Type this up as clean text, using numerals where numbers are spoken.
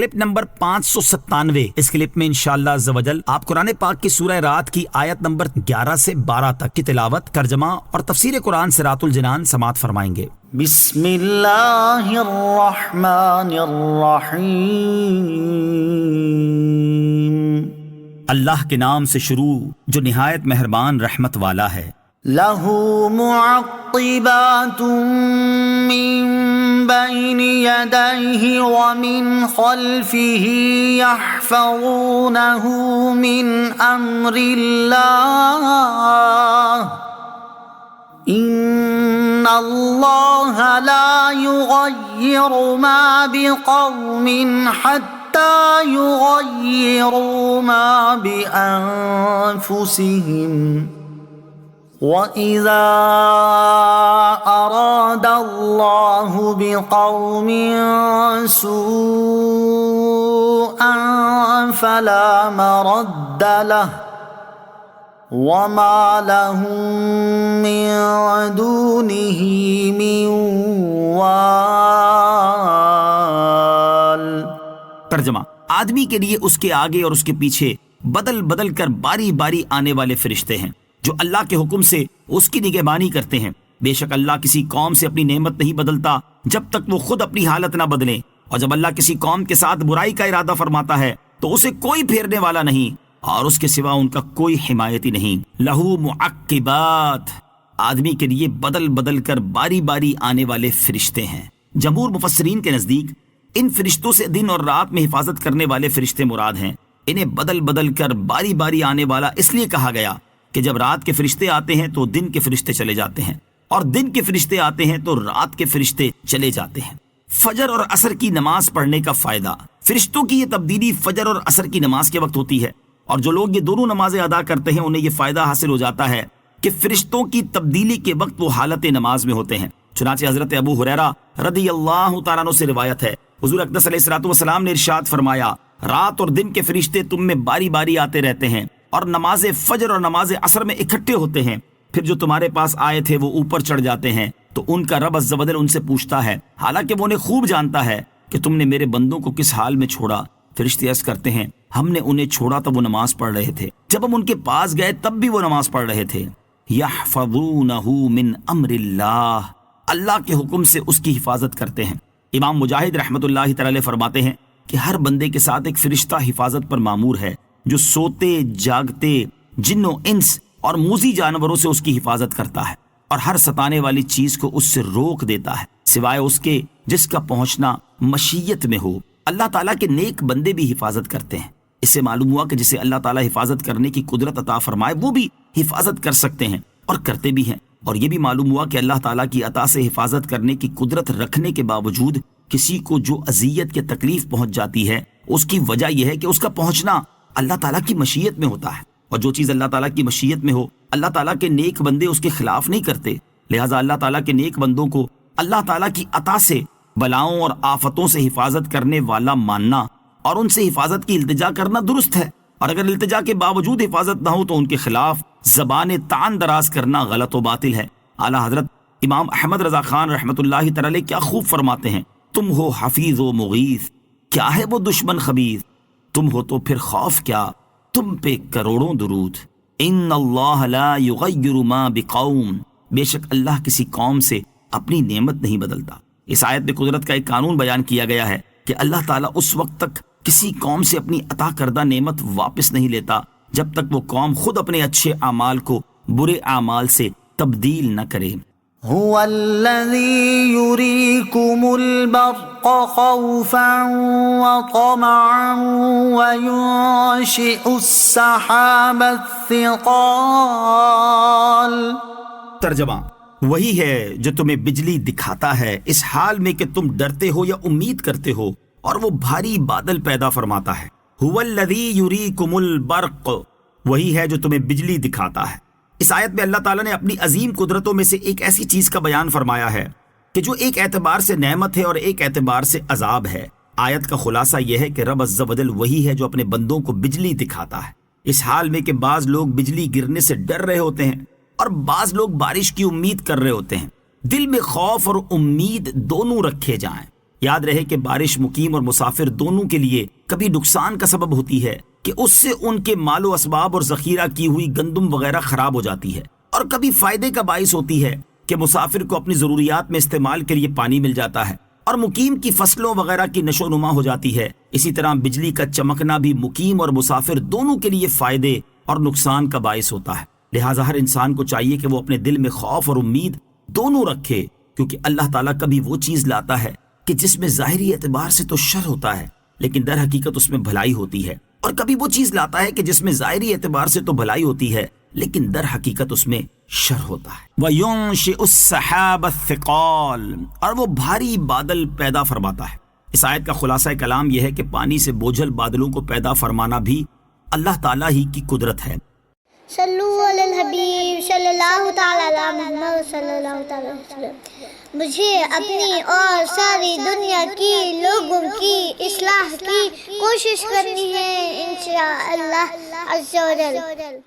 Clip number 597۔ اس clip میں انشاءاللہ عز و جل آپ قرآن پاک کی سورہ رات کی آیت نمبر 11 سے 12 تک کی تلاوت، ترجمہ اور تفسیر قرآن صراط الجنان سماعت فرمائیں گے۔ بسم اللہ الرحمن الرحیم۔ اللہ کے نام سے شروع جو نہایت مہربان رحمت والا ہے۔ لہ معقبات من بین یدیہ ومن خلفہ یحفظونہ من امر اللہ ان اللہ لا یغیر ما بقوم حتی یغیروا ما بانفسہم وَإِذَا أَرَادَ اللَّهُ بِقَوْمٍ سُوءًا فَلَا مَرَدَّ لَهُ وَمَا لَهُم مِّن دُونِهِ مِن وَالٍ۔ ترجمہ، آدمی کے لیے اس کے آگے اور اس کے پیچھے بدل بدل کر باری باری آنے والے فرشتے ہیں جو اللہ کے حکم سے اس کی نگہبانی کرتے ہیں۔ بے شک اللہ کسی قوم سے اپنی نعمت نہیں بدلتا جب تک وہ خود اپنی حالت نہ بدلیں، اور جب اللہ کسی قوم کے ساتھ برائی کا ارادہ فرماتا ہے تو اسے کوئی پھیرنے والا نہیں اور اس کے سوا ان کا کوئی حمایتی نہیں۔ لہو معقبات، آدمی کے لیے بدل بدل کر باری باری آنے والے فرشتے ہیں۔ جمہور مفسرین کے نزدیک ان فرشتوں سے دن اور رات میں حفاظت کرنے والے فرشتے مراد ہیں۔ انہیں بدل بدل کر باری باری آنے والا اس لیے کہا گیا کہ جب رات کے فرشتے آتے ہیں تو دن کے فرشتے چلے جاتے ہیں، اور دن کے فرشتے آتے ہیں تو رات کے فرشتے چلے جاتے ہیں۔ فجر اور عصر کی نماز پڑھنے کا فائدہ، فرشتوں کی یہ تبدیلی فجر اور عصر کی نماز کے وقت ہوتی ہے، اور جو لوگ یہ دونوں نمازیں ادا کرتے ہیں انہیں یہ فائدہ حاصل ہو جاتا ہے کہ فرشتوں کی تبدیلی کے وقت وہ حالت نماز میں ہوتے ہیں۔ چنانچہ حضرت ابو ہریرہ رضی اللہ تعالیٰ عنہ سے روایت ہے، حضور اقدس علیہ الصلوۃ والسلام نے ارشاد فرمایا، رات اور دن کے فرشتے تم میں باری باری آتے رہتے ہیں اور نماز فجر اور نماز عصر میں اکٹھے ہوتے ہیں، پھر جو تمہارے پاس آئے تھے وہ اوپر چڑھ جاتے ہیں تو ان کا رب عز و جل ان سے پوچھتا ہے، حالانکہ وہ انہیں خوب جانتا ہے کہ تم نے میرے بندوں کو کس حال میں چھوڑا۔ فرشتے عرض کرتے ہیں، ہم نے انہیں چھوڑا تب وہ نماز پڑھ رہے تھے، جب ہم ان کے پاس گئے تب بھی وہ نماز پڑھ رہے تھے۔ یحفظونہ من امر اللہ، اللہ کے حکم سے اس کی حفاظت کرتے ہیں۔ امام مجاہد رحمۃ اللہ تعالی فرماتے ہیں کہ ہر بندے کے ساتھ ایک فرشتہ حفاظت پر مامور ہے جو سوتے جاگتے جن و انس اور موذی جانوروں سے اس کی حفاظت کرتا ہے اور ہر ستانے والی چیز کو اس سے روک دیتا ہے سوائے اس کے جس کا پہنچنا مشیت میں ہو۔ اللہ تعالیٰ کے نیک بندے بھی حفاظت کرتے ہیں۔ اس سے معلوم ہوا کہ جسے اللہ تعالیٰ حفاظت کرنے کی قدرت عطا فرمائے وہ بھی حفاظت کر سکتے ہیں اور کرتے بھی ہیں، اور یہ بھی معلوم ہوا کہ اللہ تعالیٰ کی عطا سے حفاظت کرنے کی قدرت رکھنے کے باوجود کسی کو جو اذیت کی تکلیف پہنچ جاتی ہے اس کی وجہ یہ ہے کہ اس کا پہنچنا اللہ تعالیٰ کی مشیت میں ہوتا ہے، اور جو چیز اللہ تعالیٰ کی مشیت میں ہو اللہ تعالیٰ کے نیک بندے اس کے خلاف نہیں کرتے، لہٰذا اللہ تعالیٰ کے نیک بندوں کو اللہ تعالیٰ کی عطا سے بلاؤں اور آفتوں سے حفاظت کرنے والا ماننا اور ان سے حفاظت کی التجا کرنا درست ہے، اور اگر التجا کے باوجود حفاظت نہ ہو تو ان کے خلاف زبان طعن دراز کرنا غلط و باطل ہے۔ اعلیٰ حضرت امام احمد رضا خان رحمۃ اللہ تعالی کیا خوب فرماتے ہیں، تم ہو حفیظ و مغیث، کیا ہے وہ دشمن خبیث، تم ہو تو پھر خوف کیا، تم پہ کروڑوں درود۔ ان اللہ لا یغیر ما بقوم، بے شک اللہ کسی قوم سے اپنی نعمت نہیں بدلتا۔ اس آیت میں قدرت کا ایک قانون بیان کیا گیا ہے کہ اللہ تعالیٰ اس وقت تک کسی قوم سے اپنی عطا کردہ نعمت واپس نہیں لیتا جب تک وہ قوم خود اپنے اچھے اعمال کو برے اعمال سے تبدیل نہ کرے۔ هو الذی یریکم البرق خوفا وطمعا وینشئ السحاب الثقال۔ ترجمہ، وہی ہے جو تمہیں بجلی دکھاتا ہے اس حال میں کہ تم ڈرتے ہو یا امید کرتے ہو، اور وہ بھاری بادل پیدا فرماتا ہے۔ هو الذی یریکم البرق، وہی ہے جو تمہیں بجلی دکھاتا ہے۔ اس آیت میں اللہ تعالیٰ نے اپنی عظیم قدرتوں میں سے ایک ایسی چیز کا بیان فرمایا ہے کہ جو ایک اعتبار سے نعمت ہے اور ایک اعتبار سے عذاب ہے۔ آیت کا خلاصہ یہ ہے کہ رب عز و جل وہی ہے جو اپنے بندوں کو بجلی دکھاتا ہے، اس حال میں کہ بعض لوگ بجلی گرنے سے ڈر رہے ہوتے ہیں اور بعض لوگ بارش کی امید کر رہے ہوتے ہیں۔ دل میں خوف اور امید دونوں رکھے جائیں، یاد رہے کہ بارش مقیم اور مسافر دونوں کے لیے کبھی نقصان کا سبب ہوتی ہے کہ اس سے ان کے مال و اسباب اور ذخیرہ کی ہوئی گندم وغیرہ خراب ہو جاتی ہے، اور کبھی فائدے کا باعث ہوتی ہے کہ مسافر کو اپنی ضروریات میں استعمال کے لیے پانی مل جاتا ہے اور مقیم کی فصلوں وغیرہ کی نشو و نما ہو جاتی ہے۔ اسی طرح بجلی کا چمکنا بھی مقیم اور مسافر دونوں کے لیے فائدے اور نقصان کا باعث ہوتا ہے۔ لہٰذا ہر انسان کو چاہیے کہ وہ اپنے دل میں خوف اور امید دونوں رکھے، کیونکہ اللہ تعالیٰ کبھی وہ چیز لاتا ہے کہ جس میں ظاہری اعتبار سے تو شر ہوتا ہے لیکن در حقیقت اس میں بھلائی ہوتی ہے، اور کبھی وہ چیز لاتا ہے کہ جس میں ظاہری اعتبار سے تو بھلائی ہوتی ہے لیکن در حقیقت اس میں شر ہوتا ہے۔ وَيُنشِئُ السَّحَابَ الثِّقَالَ، اور وہ بھاری بادل پیدا فرماتا ہے۔ اس آیت کا خلاصہ کلام یہ ہے کہ پانی سے بوجھل بادلوں کو پیدا فرمانا بھی اللہ تعالیٰ ہی کی قدرت ہے۔ صلو علی الحبیب صلی اللہ تعالی علی محمد صلی اللہ تعالی علیہ وسلم۔ مجھے اپنی اور ساری دنیا کی لوگوں کی اصلاح کی کوشش کرنی ہے انشاءاللہ عز و جل۔